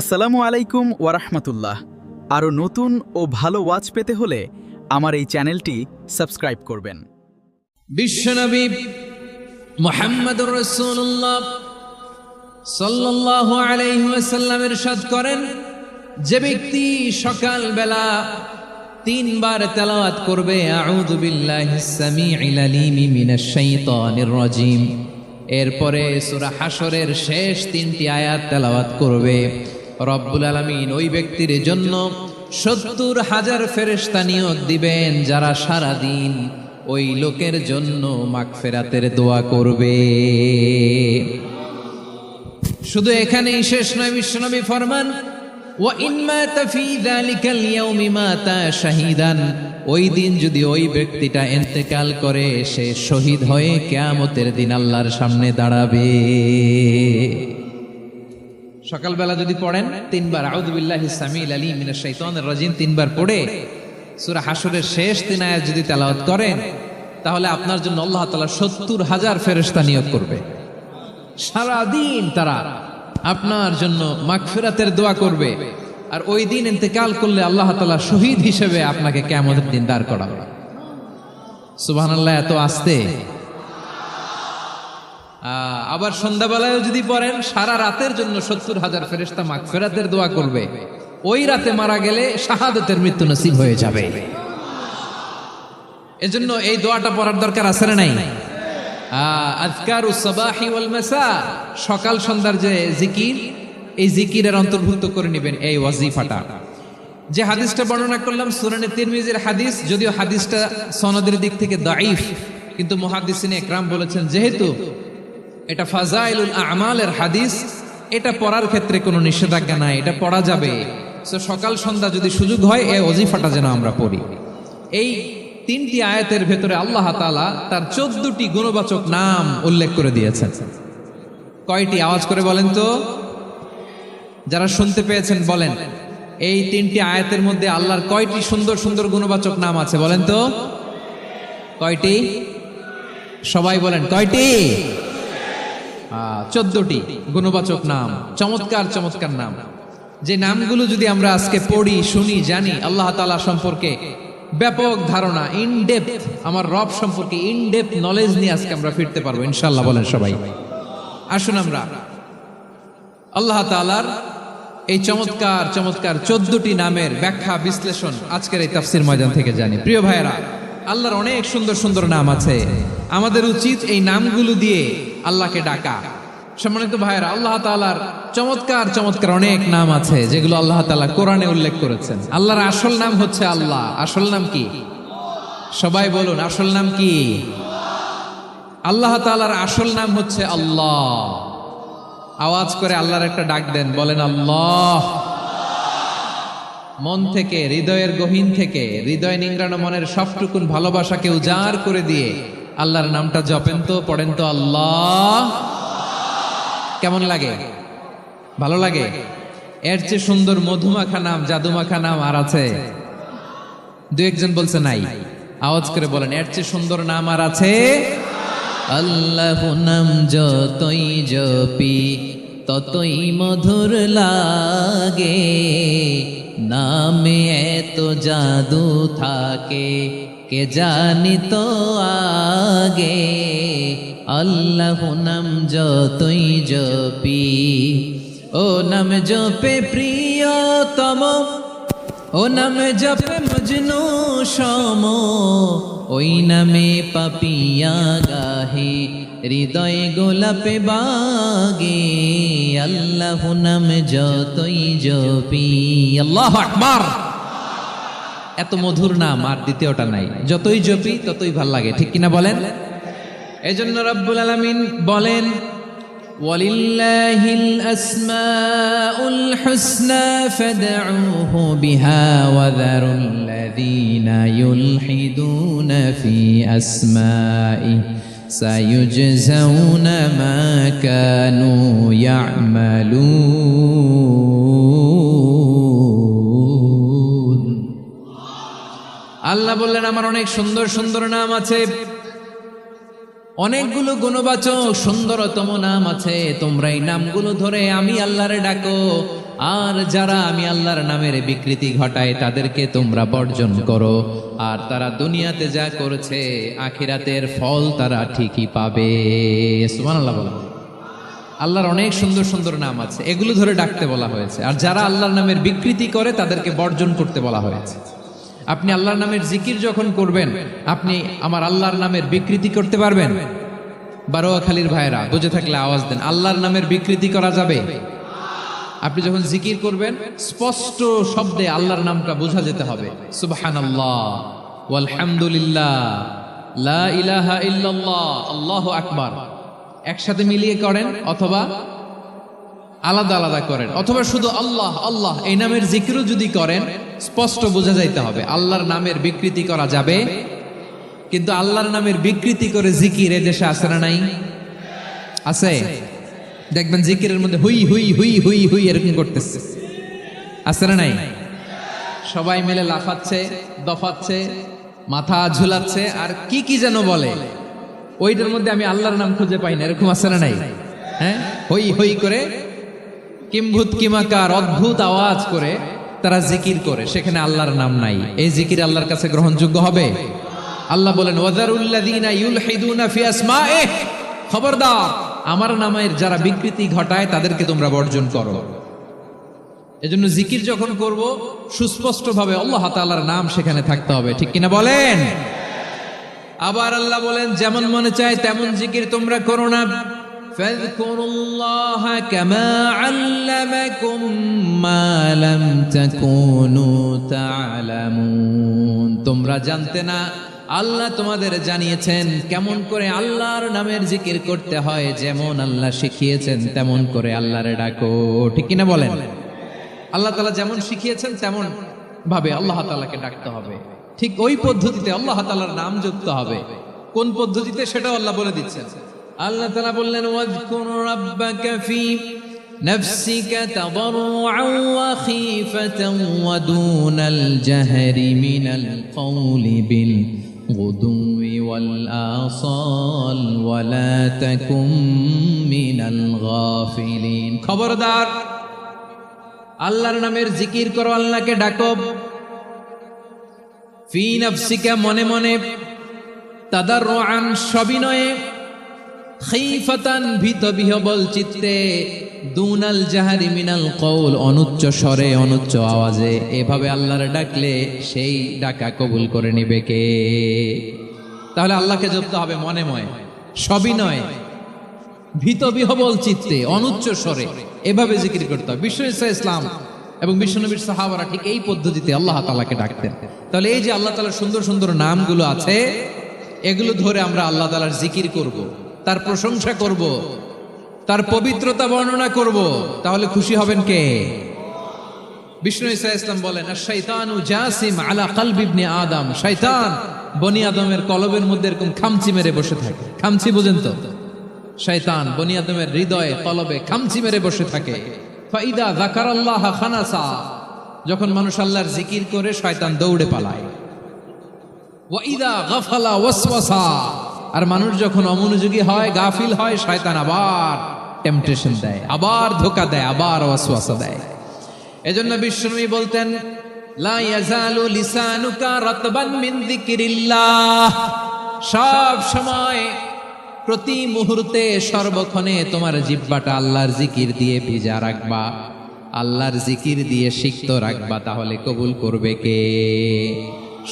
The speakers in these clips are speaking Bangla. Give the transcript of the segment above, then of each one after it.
আসসালামু আলাইকুম ওয়ারাহমাতুল্লাহ। আরও নতুন ও ভালো ওয়াজ পেতে হলে আমার এই চ্যানেলটি সাবস্ক্রাইব করবেন। বিশ্বনবী মুহাম্মদুর রাসূলুল্লাহ সাল্লাল্লাহু আলাইহি ওয়াসাল্লাম ইরশাদ করেন, যে ব্যক্তি সকালবেলা 3 বার তেলাওয়াত করবে আউযু বিল্লাহিস সামিউল আলিম মিনাশ শাইতানির রাজিম, এরপরে সূরা হাশরের শেষ 3টি আয়াত তেলাওয়াত করবে, রব্বুল আলামিন ওই ব্যক্তির জন্য 70,000 ফেরেশতা নিয়োগ দিবেন যারা সারা দিন ওই লোকের জন্য মাগফিরাতের দোয়া করবে। শুধু এখানেই শেষ নয়, বিশ্বনবী ফরমান ওয়া ইন মাতা ফি যালিকাল ইয়াউমি মাতা শাহীদান, ওই দিন যদি ওই ব্যক্তিটা ইন্তেকাল করে সে শহীদ হয়ে কিয়ামতের দিন আল্লাহর সামনে দাঁড়াবে। সকালবেলা যদি পড়েন 3 বার আউযু বিল্লাহিস সামিউল আলিম মিনাশ শাইতানির রাজিম 3 বার পড়ে সূরা হাশরের শেষ 3 আয়াত যদি তেলাওয়াত করেন, তাহলে আপনার জন্য আল্লাহ তাআলা 70,000 ফেরেশতা নিয়োগ করবে। সারা দিন তারা আপনার জন্য মাগফিরাতের দোয়া করবে, আর ওই দিন ইন্তেকাল করলে আল্লাহ তাআলা শহীদ হিসেবে আপনাকে কিয়ামতের দিন দাঁড় করাবে। সুবহানাল্লাহ, এত আস্তে। আবার সন্ধ্যাবেলায় যদি পড়েন, সারা রাতের জন্য 70,000 ফেরেশতা মাগফিরাতের দোয়া করবে। ওই রাতে মারা গেলে শাহাদাতের মৃত্যু নসিব হয়ে যাবে। এজন্য এই দোয়াটা পড়ার দরকার আছে না নাই? আযকারুস সাবাহি ওয়াল মাসা, সকাল সন্ধ্যার যে জিকির, এই জিকিরের অন্তর্ভুক্ত করে নেবেন এই ওয়াজিফাটা। যে হাদিসটা বর্ণনা করলাম সুনানে তিরমিজির হাদিস, যদিও হাদিসটা সনদের দিক থেকে দাঈফ, কিন্তু মুহাদ্দিসিনে ইকরাম বলেছেন যেহেতু এটা ফাজাইলুল আমালের হাদিস, এটা পড়ার ক্ষেত্রে কোনো নিষেধাজ্ঞা নাই, এটা পড়া যাবে। সো সকাল সন্ধ্যা যদি সুযোগ হয় এই ওয়াজিফাটা যেন আমরা পড়ি। এই 3টি আয়াতের ভেতরে আল্লাহ তাআলা তার 14টি গুণবাচক নাম উল্লেখ করে দিয়েছেন। কয়টি? আওয়াজ করে বলেন তো, যারা শুনতে পেয়েছেন বলেন। এই 3টি আয়াতের মধ্যে আল্লাহর কয়টি সুন্দর সুন্দর গুণবাচক নাম আছে বলেন তো? কয়টি? সবাই বলেন কয়টি? 14টি গুণবাচক নাম, চমৎকার চমৎকার নাম। যে নামগুলো যদি আমরা আজকে পড়ি, শুনি, জানি, আল্লাহ তাআলা সম্পর্কে ব্যাপক ধারণা, ইনডেপথ, আমার রব সম্পর্কে ইনডেপথ নলেজ নিয়ে আজকে আমরা ফিরতে পারবো ইনশাআল্লাহ। বলেন সবাই। আসুন আমরা আল্লাহ তাআলার এই চমৎকার চমৎকার 14টি নামের ব্যাখ্যা বিশ্লেষণ আজকের এই তাফসীর ময়দান থেকে জানি। প্রিয় ভাইয়েরা, আল্লাহর অনেক সুন্দর সুন্দর নাম আছে, আমাদের উচিত এই নামগুলো দিয়ে আল্লাহকে ডাকা। সম্মানিত ভাইয়েরা, আল্লাহ তাআলার চমৎকার চমৎকার অনেক নাম আছে যেগুলো আল্লাহ তাআলা কোরআনে উল্লেখ করেছেন। আল্লাহর আসল নাম হচ্ছে আল্লাহ। আসল নাম কি? সবাই বলুন, আসল নাম কি? আল্লাহ তাআলার আসল নাম হচ্ছে আল্লাহ। আওয়াজ করে আল্লাহর একটা ডাক দেন, বলেন আল্লাহ। মন থেকে, হৃদয়ের গহীন থেকে, হৃদয় নিংড়ানো মনের সবটুকুন ভালোবাসাকে উজাড় করে দিয়ে আল্লাহর নামটা জপেন তো, পড়েন তো আল্লাহ। কেমন লাগে? ভালো লাগে? এর চেয়ে সুন্দর মধুমাখা নাম, জাদুমাখা নাম আর আছে? 2-1 বলছে নাই। আওয়াজ করে বলেন, এর চেয়ে সুন্দর নাম আর আছে? আল্লাহ নাম যতই জপি ততই মধুর লাগে, নামে এত জাদু থাকে কে জানি তো আগে। আল্লাহ নাম যতই জপি, ও নাম জপে প্রিয়তম, ও নাম জপে মজনু সম, ওই নামে পাপিয়া গাহে হৃদয়ে গোলাপে বাগে। আল্লাহ নাম যতই জপি। আল্লাহু আকবার। এত মধুর নাম আর দ্বিতীয়টা নাই, যতই জপি ততই ভাল লাগে, ঠিক কিনা বলেন? এজন্য রব্বুল আলামিন বলেন, ওয়ালিল্লাহিল আসমাউল হুসনা ফাদউহু বিহা ওয়া যারুল্লাযীনা ইউলহিদুনা ফি আসমাইহি সায়ুজজাউনা মা কানু ইয়ামালুন। আল্লাহ বললেন, আমার অনেক সুন্দর সুন্দর নাম আছে, অনেকগুলো গুণবাচক সুন্দরতম নাম আছে, তোমরা এই নামগুলো ধরে আমি আল্লাহরে ডাকো। আর যারা আমি আল্লাহর নামের বিকৃতি ঘটায় তাদেরকে তোমরা বর্জন করো, আর তারা দুনিয়াতে যা করেছে আখিরাতের ফল তারা ঠিকই পাবে। সুবহানাল্লাহ বলেন। আল্লাহর অনেক সুন্দর সুন্দর নাম আছে, এগুলো ধরে ডাকতে বলা হয়েছে। আর যারা আল্লাহর নামের বিকৃতি করে তাদেরকে বর্জন করতে বলা হয়েছে। আপনি আল্লাহর নামের জিকির যখন করবেন, আপনি আমার আল্লাহর নামের বিকৃতি করতে পারবেন? বারোয়াখালীর ভাইরা বুঝে থাকলে আওয়াজ দেন, আল্লাহর নামের বিকৃতি করা যাবে? আপনি যখন জিকির করবেন স্পষ্ট শব্দে আল্লাহর নামটা বোঝা যেতে হবে। সুবহানাল্লাহ, ওয়ালহামদুলিল্লাহ, লা ইলাহা ইল্লাল্লাহ, আল্লাহু আকবার। একসাথে মিলিয়ে করেন অথবা আলাদা আলাদা করেন, অথবা শুধু আল্লাহ আল্লাহ এই নামের জিকিরও যদি করেন স্পষ্ট বোঝা যাইতে হবে। আল্লাহর নামের বিকৃতি করা যাবে, কিন্তু আল্লাহর নামের বিকৃতি করে জিকির এ দেশে আছে না নাই? আছে। দেখবেন জিকিরের মধ্যে হুই হুই হুই হুই হুই এরকম করতেছে, আছে না নাই? সবাই মিলে লাফাচ্ছে, দফাচ্ছে, মাথা ঝুলাচ্ছে, আর কি কি যেন বলে, ওইটার মধ্যে আমি আল্লাহর নাম খুঁজে পাই না, এরকম আছে না নাই? হ্যাঁ, হই হই করে কিম্ভূত কিমাকার অদ্ভুত আওয়াজ করে তারা জিকির করে, সেখানে আল্লাহর নাম নাই। এই জিকির আল্লাহর কাছে গ্রহণযোগ্য হবে? আল্লাহ বলেন ওয়াযারুল্লাযীনা ইউলহিদুনা ফি আসমাইহি, খবরদার আমার নামের যারা বিকৃতি ঘটায় তাদেরকে তোমরা বর্জন করো। এজন্য জিকির যখন করব সুস্পষ্টভাবে আল্লাহ তাআলার নাম সেখানে থাকতে হবে, ঠিক কিনা বলেন? আবার আল্লাহ বলেন যেমন মনে চায় তেমন জিকির তোমরা করো না। ফাযকুরুল্লাহা কামা আল্লামাকুম মা লাম তাকুনু তা'লামুন, তোমরা জানতে না, আল্লাহ তোমাদের জানিয়েছেন কেমন করে আল্লাহর নামের জিকির করতে হয়। যেমন আল্লাহ শিখিয়েছেন তেমন করে আল্লাহরে ডাকো, ঠিক কিনা বলেন? আল্লাহ তাআলা যেমন শিখিয়েছেন তেমন ভাবে আল্লাহ তাআলাকে ডাকতে হবে, ঠিক ওই পদ্ধতিতে আল্লাহ তাআলার নাম যুক্ত হবে। কোন পদ্ধতিতে সেটাও আল্লাহ বলে দিচ্ছেন। আল্লাহ তাআলা বললেন ওয়াযকুর রাব্বাকা ফি নাফসিকা তাদাররুআন ওয়া খীফাতান ওয়া দুনাল জাহরি মিনাল কওলি বিল গুদুওয়ি ওয়াল আসাল ওয়া লা তাকুম মিনাল গাফিলিন। খবরদার আল্লাহর নামের জিকির করো, আল্লাহকে ডাকো। ফি নাফসিকা মনে মনে, তাদাররুআন সবিনয়ে, খীফাতান ভীত বিহবল চিত্তে, দুনাল জাহারি মিনাল কওল অনুচ্চ স্বরে অনুচ্চ আওয়াজে। এভাবে আল্লাহর ডাকলে সেই ডাকা কবুল করে নিবে কে? তাহলে আল্লাহকে জপতে হবে মনে মনে, সবিনয়ে, ভীত বিহবল চিত্তে, অনুচ্চ স্বরে, এভাবে জিকির করতে হবে। বিশ্ব ইসলাম এবং বিশ্বনবীর সাহাবারা ঠিক এই পদ্ধতিতে আল্লাহ তাআলাকে ডাকতেন। তাহলে এই যে আল্লাহ তাআলার সুন্দর সুন্দর নামগুলো আছে, এগুলো ধরে আমরা আল্লাহ তাআলার জিকির করব, তার প্রশংসা করব, তার পবিত্রতা বর্ণনা করব, তাহলে খুশি হবেন কে? বিষ্ণু ঈসা ইসলাম বলেন আশ-শাইতানু জাসিম আলা কলবি ইবনে আদম, শয়তান বনি আদমের কলবের মধ্যে এরকম খামচি মেরে বসে থাকে। খামচি বুঝেন তো? শয়তান বনি আদমের হৃদয়ে কলবে খামচি মেরে বসে থাকে। ফাইদা যাকারাল্লাহ খানাসা, যখন মানুষ আল্লাহর জিকির করে শয়তান দৌড়ে পালায়। ওয়া ইদা গাফালা ওয়াসওয়াসা, আর মানুষ যখন অমনোযোগী হয়, গাফিল হয়, শয়তান আবার টেম্পটেশন দেয়, আবার ধোঁকা দেয়, আবার ওয়াসওয়াসা দেয়। এজন্য বিশ্বনবী বলতেন লা ইয়াজালু লিসানুকা রাতবান মিন যিকরিল্লাহ, সব সময় প্রতি মুহূর্তে সর্বক্ষণে তোমার জিহ্বাটা আল্লাহর জিকির দিয়ে ভিজা রাখবা, আল্লাহর জিকির দিয়ে সিক্ত রাখবা, তাহলে কবুল করবে কে?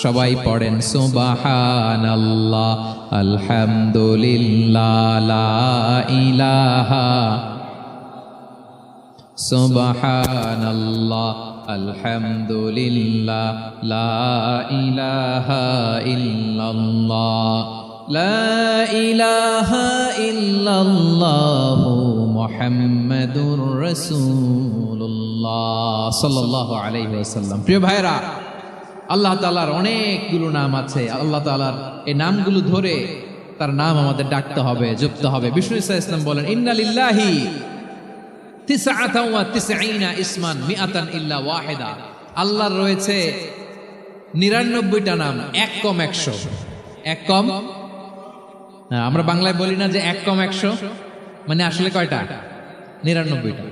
সবাই পড়েন সুবহানাল্লাহ, আলহামদুলিল্লাহ, লা ইলাহা, সুবহানাল্লাহ, আলহামদুলিল্লাহ, লা ইলাহা ইল্লাল্লাহ, লা ইলাহা ইল্লাল্লাহু মুহাম্মাদুর রাসূলুল্লাহ সাল্লাল্লাহু আলাইহি ওয়াসাল্লাম। প্রিয় ভাইরা, আল্লাহ তাআলার অনেকগুলো নাম আছে। আল্লাহ তাআলার এই নামগুলো ধরে তার নাম আমাদের ডাকতে হবে, জপতে হবে। বিষ্ণু ঈসা ইসলাম বলেন ইন্না লিল্লাহি 99 ইসমান মিআতান ইল্লা ওয়াহিদা, আল্লাহর রয়েছে 99টা নাম, এক কম 100। এক কম, আমরা বাংলায় বলি না যে এক কম 100, মানে আসলে কয়টা? 99টা।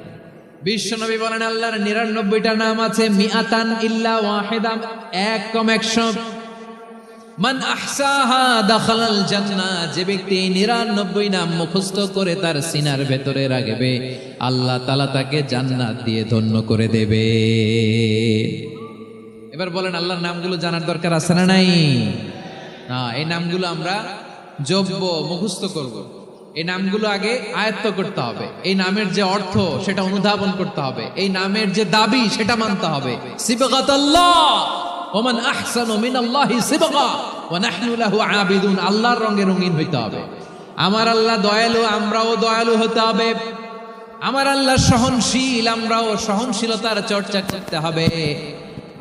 বিশ্বনবী বলেন আল্লাহর 99টা নাম আছে, মিআতান ইল্লা ওয়াহিদা, এক কম 100। মান আহসাহা দাখালাল জান্নাহ, যে ব্যক্তি 99 নাম মুখস্থ করে তার সিনার ভেতরে রাখবে, আল্লাহ তাআলা তাকে জান্নাত দিয়ে ধন্য করে দেবে। এবার বলেন আল্লাহর নামগুলো জানার দরকার আছে না নাই? এই নামগুলো আমরা জপব, মুখস্থ করব। এই নামগুলো আগে আয়ত্ত করতে হবে। এই নামের যে অর্থ সেটা অনুধাবন করতে হবে। এই নামের যে দাবি সেটা মানতে হবে। সিবগাতাল্লাহ ওয়া মান আহসানু মিনাল্লাহি সিবগা ওয়া নাহনু লাহু আবিদুন, আল্লাহর রঙে রঙিন হইতে হবে। আমার আল্লাহ দয়ালু, আমরাও দয়ালু হতে হবে। আমার আল্লাহ সহনশীল, আমরাও সহনশীলতার চর্চা করতে হবে।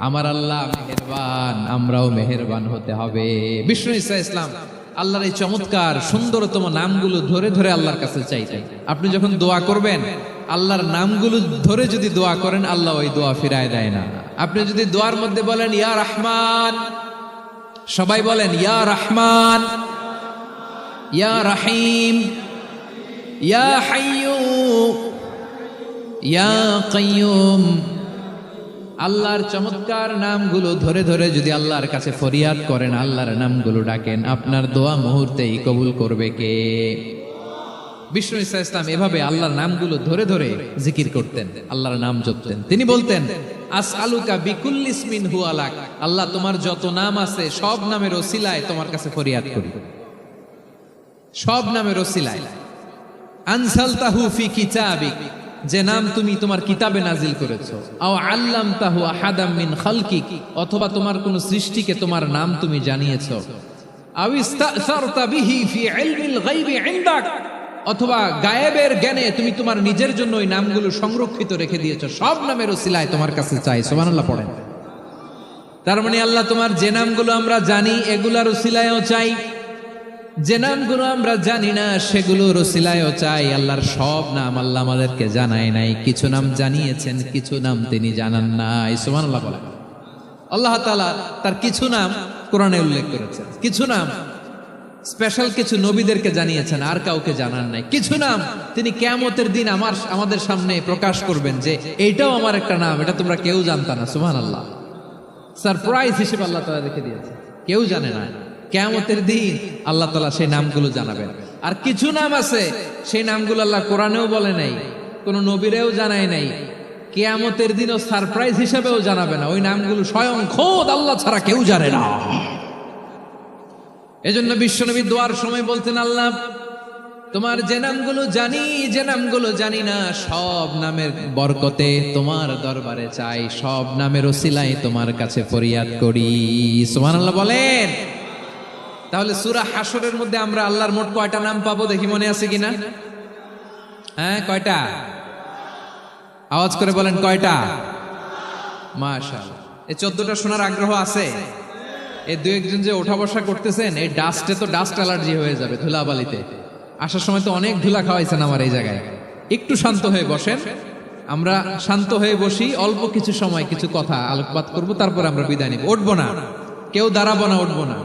আমার আল্লাহ মেহেরবান, আমরাও মেহেরবান হতে হবে। বিষ্ণু ঈসা ইসলাম আল্লাহর এই চমৎকার সুন্দরতম নামগুলো ধরে ধরে আল্লাহর কাছে চাইতেন। আপনি যখন দোয়া করবেন, আল্লাহর নামগুলো ধরে যদি দোয়া করেন, আল্লাহ ওই দোয়া ফিরায় দেয় না। আপনি যদি দোয়ার মধ্যে বলেন ইয়া রহমান, সবাই বলেন ইয়া রহমান, ইয়া রহিম, ইয়া হাইয়্যু, ইয়া কাইয়্যুম, আল্লাহর চমৎকার নামগুলো ধরে ধরে যদি আল্লাহর কাছে ফরিয়াদ করেন, আল্লাহর নামগুলো ডাকেন, আপনার দোয়া মুহূর্তেই কবুল করবে কে? বিষ্ণু ঈসা ইসলাম এভাবে আল্লাহর নামগুলো ধরে ধরে জিকির করতেন, আল্লাহর নাম জপতেন। তিনি বলতেন আসআলুকা বিকুল্লি ইসমিন হুয়া লাক, আল্লাহ তোমার যত নাম আছে সব নামের ওসিলায় তোমার কাছে ফরিয়াদ করি, সব নামের ওসিলায়। আনসালতাহু ফি কিতাবিক, যে নাম তুমি তোমার কিতাবে নাজিল করেছো। আও আল্লামতাহু আহাদাম মিন খালকিক, অথবা তোমার কোন সৃষ্টিকে তোমার নাম তুমি জানিয়েছো। আও ইস্তাসারতা বিহি ফি ইলমিল গায়বি ইনদাক, অথবা গায়েবের জ্ঞানে তুমি তোমার নিজের জন্য ওই নামগুলো সংরক্ষিত রেখে দিয়েছো। সব নামের ওসিলায় তোমার কাছে চাই। সুবহানাল্লাহ পড়েন। তার মানে আল্লাহ তোমার যে নামগুলো আমরা জানি এগুলার ওসিলায়ও চাই, যে নামগুলো আমরা জানি না সেগুলোর ওসিলায়ও চাই। আল্লাহর সব নাম আল্লাহ আমাদেরকে জানায় নাই, কিছু নাম জানিয়েছেন, কিছু নাম তিনি জানান নাই। সুবহানাল্লাহ বলেন। আল্লাহ তাআলা তার কিছু নাম কোরআনে উল্লেখ করেছেন, কিছু নাম স্পেশাল কিছু নবীদেরকে জানিয়েছেন, আর কাউকে জানান নাই। কিছু নাম তিনি কিয়ামতের দিন আমাদের সামনে প্রকাশ করবেন যে এইটাও আমার একটা নাম, এটা তোমরা কেউ জানতা না। সুবহানাল্লাহ, সারপ্রাইজ হিসেবে আল্লাহ তাআলা রেখে দিয়েছেন, কেউ জানে না। কিয়ামতের দিন আল্লাহ তাআলা সেই নামগুলো জানাবেন। আর কিছু নাম আছে সেই নামগুলো আল্লাহ কোরআনেও বলে নাই, কোন নবীরেও জানায় নাই, কিয়ামতের দিনও সারপ্রাইজ হিসেবেও জানাবে না। ওই নামগুলো স্বয়ং খোদ আল্লাহ ছাড়া কেউ জানে না। এজন্য বিশ্বনবী দোয়ার সময় বলতেন, আল্লাহ তোমার যে নামগুলো জানি, যে নামগুলো জানি না, সব নামের বরকতে তোমার দরবারে চাই, সব নামের ওসিলায় তোমার কাছে ফরিয়াদ করি। সুবহানাল্লাহ বলেন। তাহলে সূরা হাশরের মধ্যে আমরা আল্লাহর মোট কয়টা নাম পাবো দেখি, মনে আছে কিনা? হ্যাঁ, কয়টা? আওয়াজ করে বলেন কয়টা? মাশাআল্লাহ। এই 14টা শোনার আগ্রহ আছে? এই দুই একজন যে ওঠা বসা করতেছেন, এই ডাস্টে তো ডাস্ট অ্যালার্জি হয়ে যাবে, ধুলাবালিতে আসার সময় তো অনেক ধুলা খাওয়াইছেন আমার এই জায়গায়। একটু শান্ত হয়ে বসেন, আমরা শান্ত হয়ে বসি, অল্প কিছু সময় কিছু কথা আলোকপাত করব, তারপর আমরা বিদায় নিব। উঠবো না, কেউ দাঁড়াবো না, উঠবো না।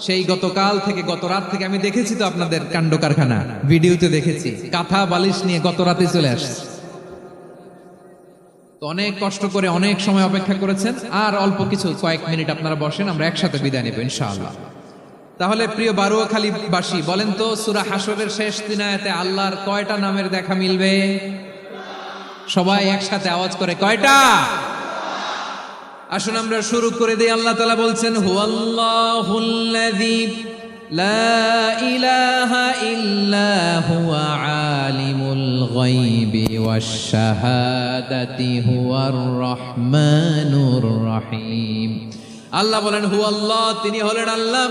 সেই গতকাল থেকে, গত রাত থেকে আমি দেখেছি তো আপনাদের কাণ্ড কারখানা, ভিডিওতে দেখেছি, কাঁথা বালিশ নিয়ে গত রাতে চলে আসছে। তো অনেক কষ্ট করে অনেক সময় অপেক্ষা করেছেন, আর অল্প কিছু কয়েক মিনিট আপনারা বসেন, আমরা একসাথে বিদায় নেব ইনশাআল্লাহ। তাহলে প্রিয় বারুয়াখালীবাসী বলেন তো, সূরা হাশরের শেষ 3 আয়াতে আল্লাহর কয়টা নামের দেখা মিলবে? সবাই একসাথে আওয়াজ করে কয়টা? আসুন আমরা শুরু করে দিই। আল্লাহ তাআলা বলছেন, হুয়াল্লাহুল্লাযী লা ইলাহা ইল্লা হুয়া আলিমুল গায়বি ওয়াশ শাহাদাতি হুয়ার রহমানুর রহিম। আল্লাহ বলেন হুয়াল্লাহ, তিনি হলেন আল্লাহ,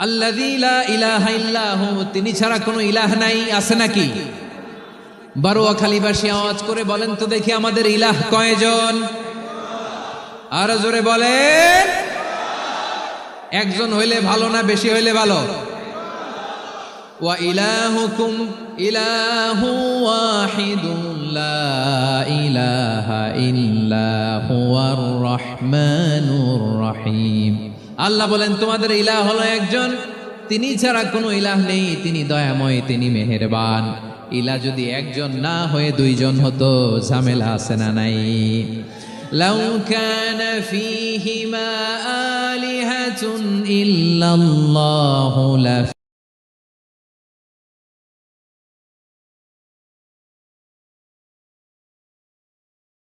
আল্লাযী লা ইলাহা ইল্লা হু, তিনি ছাড়া কোনো ইলাহ নাই। আছে নাকি? বারুয়াখালীবাসী আওয়াজ করে বলেন তো দেখি, আমাদের ইলাহ কয়জন? আর জোরে বলেন। একজন হইলে ভালো না বেশি হইলে ভালো? ওয়া ইলাহুকুম ইলাহু ওয়াহিদুন লা ইলাহা ইল্লা হুয়ার রহমানুর রহিম। আল্লাহ বলেন তোমাদের ইলাহ হলো একজন, তিনি ছাড়া কোনো ইলাহ নেই, তিনি দয়াময়, তিনি মেহেরবান। ইলা যদি একজন না হয়ে দুইজন হতো, ঝামেলা আছে না নাই? লাউ কানা ফীহিমা আলিহাতুন ইল্লাল্লাহু লা